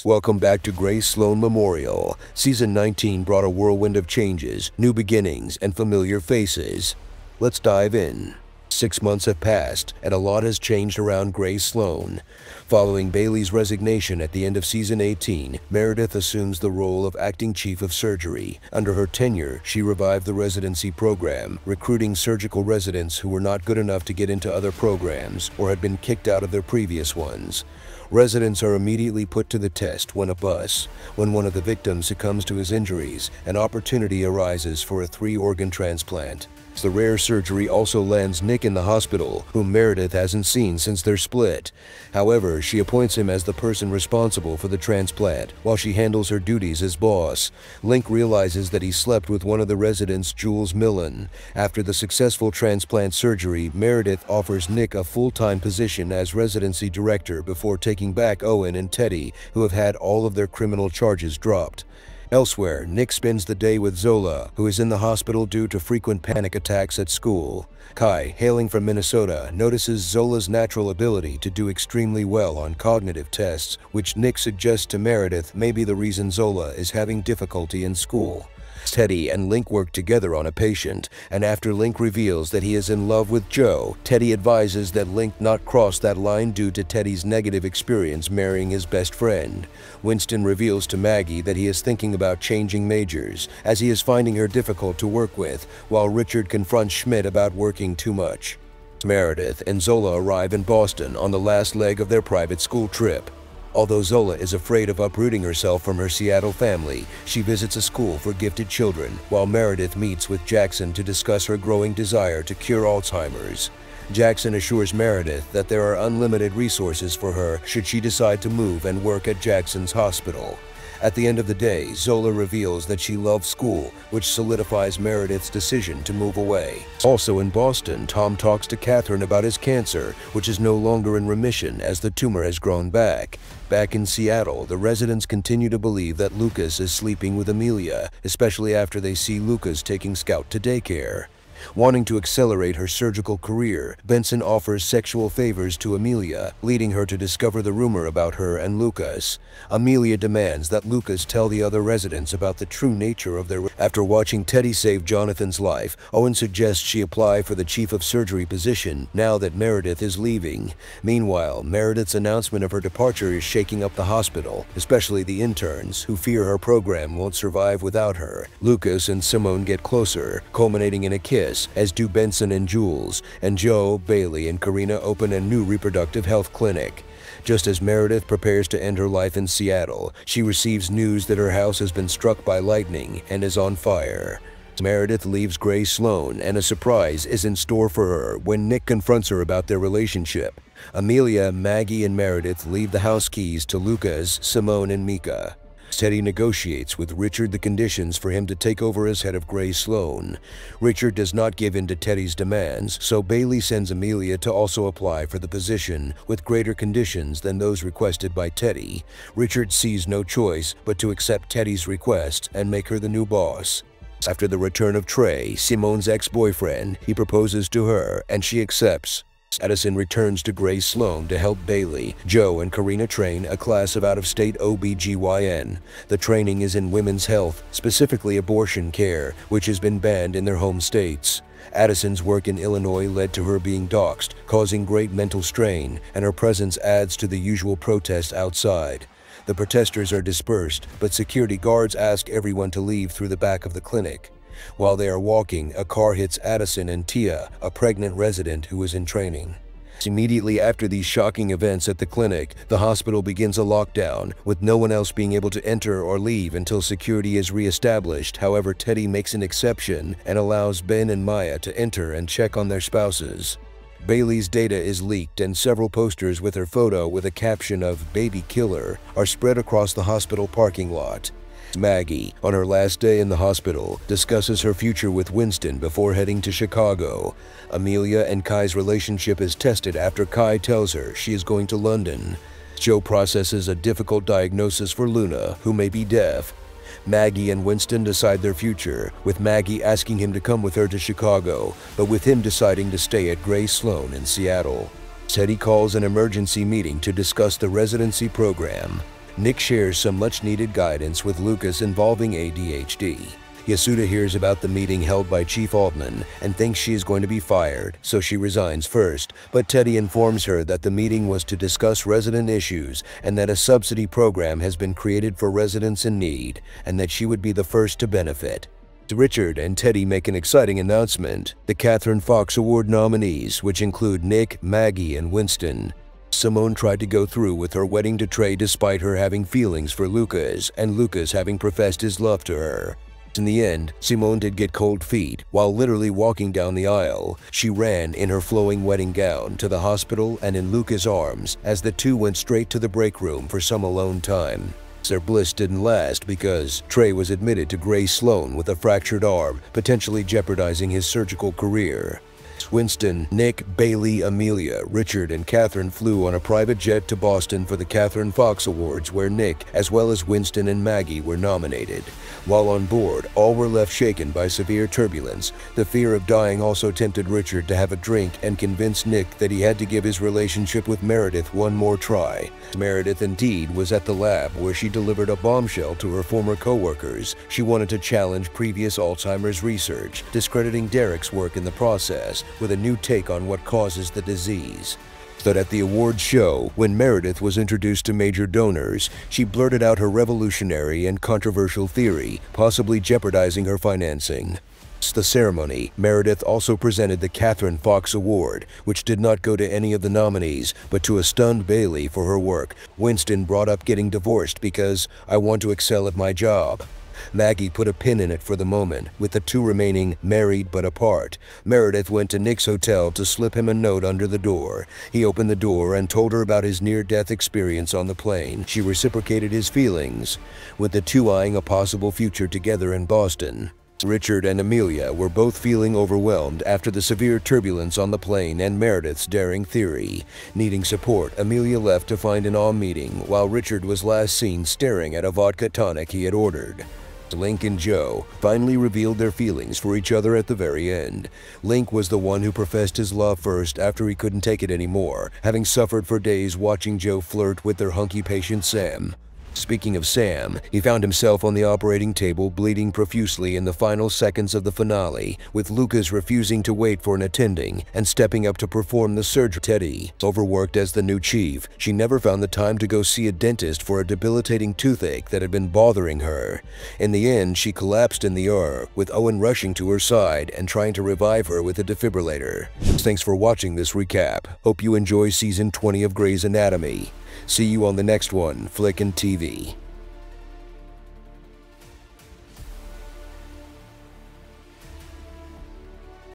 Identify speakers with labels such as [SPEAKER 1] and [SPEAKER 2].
[SPEAKER 1] Welcome back to Grace Sloan Memorial. Season 19 brought a whirlwind of changes, new beginnings, and familiar faces. Let's dive in. 6 months have passed, and a lot has changed around Grace Sloan. Following Bailey's resignation at the end of Season 18, Meredith assumes the role of acting chief of surgery. Under her tenure, she revived the residency program, recruiting surgical residents who were not good enough to get into other programs or had been kicked out of their previous ones. Residents are immediately put to the test when one of the victims succumbs to his injuries, an opportunity arises for a 3-organ transplant. The rare surgery also lands Nick in the hospital, whom Meredith hasn't seen since their split. However, she appoints him as the person responsible for the transplant, while she handles her duties as boss. Link realizes that he slept with one of the residents, Jules Millen. After the successful transplant surgery, Meredith offers Nick a full-time position as residency director before taking back Owen and Teddy, who have had all of their criminal charges dropped. Elsewhere, Nick spends the day with Zola, who is in the hospital due to frequent panic attacks at school. Kai, hailing from Minnesota, notices Zola's natural ability to do extremely well on cognitive tests, which Nick suggests to Meredith may be the reason Zola is having difficulty in school. Teddy and Link work together on a patient, and after Link reveals that he is in love with Joe, Teddy advises that Link not cross that line due to Teddy's negative experience marrying his best friend. Winston reveals to Maggie that he is thinking about changing majors, as he is finding her difficult to work with, while Richard confronts Schmidt about working too much. Meredith and Zola arrive in Boston on the last leg of their private school trip. Although Zola is afraid of uprooting herself from her Seattle family, she visits a school for gifted children, while Meredith meets with Jackson to discuss her growing desire to cure Alzheimer's. Jackson assures Meredith that there are unlimited resources for her should she decide to move and work at Jackson's hospital. At the end of the day, Zola reveals that she loves school, which solidifies Meredith's decision to move away. Also in Boston, Tom talks to Catherine about his cancer, which is no longer in remission as the tumor has grown back. Back in Seattle, the residents continue to believe that Lucas is sleeping with Amelia, especially after they see Lucas taking Scout to daycare. Wanting to accelerate her surgical career, Benson offers sexual favors to Amelia, leading her to discover the rumor about her and Lucas. Amelia demands that Lucas tell the other residents about the true nature of their... After watching Teddy save Jonathan's life, Owen suggests she apply for the chief of surgery position now that Meredith is leaving. Meanwhile, Meredith's announcement of her departure is shaking up the hospital, especially the interns, who fear her program won't survive without her. Lucas and Simone get closer, culminating in a kiss, as do Benson and Jules, and Joe, Bailey, and Karina open a new reproductive health clinic. Just as Meredith prepares to end her life in Seattle, she receives news that her house has been struck by lightning and is on fire. Meredith leaves Grace Sloan, and a surprise is in store for her when Nick confronts her about their relationship. Amelia, Maggie, and Meredith leave the house keys to Lucas, Simone, and Mika. Teddy negotiates with Richard the conditions for him to take over as head of Grace Sloan. Richard does not give in to Teddy's demands, so Bailey sends Amelia to also apply for the position with greater conditions than those requested by Teddy. Richard sees no choice but to accept Teddy's request and make her the new boss. After the return of Trey, Simone's ex-boyfriend, he proposes to her and she accepts. Addison returns to Grace Sloan to help Bailey, Joe, and Karina train a class of out-of-state OB/GYN. The training is in women's health, specifically abortion care, which has been banned in their home states. Addison's work in Illinois led to her being doxxed, causing great mental strain, and her presence adds to the usual protests outside. The protesters are dispersed, but security guards ask everyone to leave through the back of the clinic. While they are walking, a car hits Addison and Tia, a pregnant resident who is in training. Immediately after these shocking events at the clinic, the hospital begins a lockdown, with no one else being able to enter or leave until security is re-established. However, Teddy makes an exception and allows Ben and Maya to enter and check on their spouses. Bailey's data is leaked, and several posters with her photo with a caption of "Baby Killer" are spread across the hospital parking lot. Maggie, on her last day in the hospital, discusses her future with Winston before heading to Chicago. Amelia and Kai's relationship is tested after Kai tells her she is going to London. Joe processes a difficult diagnosis for Luna, who may be deaf. Maggie and Winston decide their future, with Maggie asking him to come with her to Chicago, but with him deciding to stay at Grace Sloan in Seattle. Teddy calls an emergency meeting to discuss the residency program. Nick shares some much-needed guidance with Lucas involving ADHD. Yasuda hears about the meeting held by Chief Altman and thinks she is going to be fired, so she resigns first, but Teddy informs her that the meeting was to discuss resident issues and that a subsidy program has been created for residents in need, and that she would be the first to benefit. Richard and Teddy make an exciting announcement: the Catherine Fox Award nominees, which include Nick, Maggie, and Winston. Simone tried to go through with her wedding to Trey despite her having feelings for Lucas and Lucas having professed his love to her. In the end, Simone did get cold feet. While literally walking down the aisle, she ran in her flowing wedding gown to the hospital and in Lucas' arms as the two went straight to the break room for some alone time. Their bliss didn't last because Trey was admitted to Grace Sloan with a fractured arm, potentially jeopardizing his surgical career. Winston, Nick, Bailey, Amelia, Richard, and Catherine flew on a private jet to Boston for the Catherine Fox Awards, where Nick, as well as Winston and Maggie, were nominated. While on board, all were left shaken by severe turbulence. The fear of dying also tempted Richard to have a drink and convince Nick that he had to give his relationship with Meredith one more try. Meredith indeed was at the lab where she delivered a bombshell to her former co-workers. She wanted to challenge previous Alzheimer's research, discrediting Derek's work in the process, with a new take on what causes the disease. But at the awards show, when Meredith was introduced to major donors, she blurted out her revolutionary and controversial theory, possibly jeopardizing her financing. At the ceremony, Meredith also presented the Catherine Fox Award, which did not go to any of the nominees, but to a stunned Bailey for her work. Winston brought up getting divorced because "I want to excel at my job." Maggie put a pin in it for the moment, with the two remaining married but apart. Meredith went to Nick's hotel to slip him a note under the door. He opened the door and told her about his near-death experience on the plane. She reciprocated his feelings, with the two eyeing a possible future together in Boston. Richard and Amelia were both feeling overwhelmed after the severe turbulence on the plane and Meredith's daring theory. Needing support, Amelia left to find an AWM meeting, while Richard was last seen staring at a vodka tonic he had ordered. Link and Joe finally revealed their feelings for each other at the very end. Link was the one who professed his love first after he couldn't take it anymore, having suffered for days watching Joe flirt with their hunky patient Sam. Speaking of Sam, he found himself on the operating table bleeding profusely in the final seconds of the finale, with Lucas refusing to wait for an attending and stepping up to perform the surgery. Teddy, overworked as the new chief, she never found the time to go see a dentist for a debilitating toothache that had been bothering her. In the end, she collapsed in the ER, with Owen rushing to her side and trying to revive her with a defibrillator. Thanks for watching this recap. Hope you enjoy Season 20 of Grey's Anatomy. See you on the next one, Flickin' TV.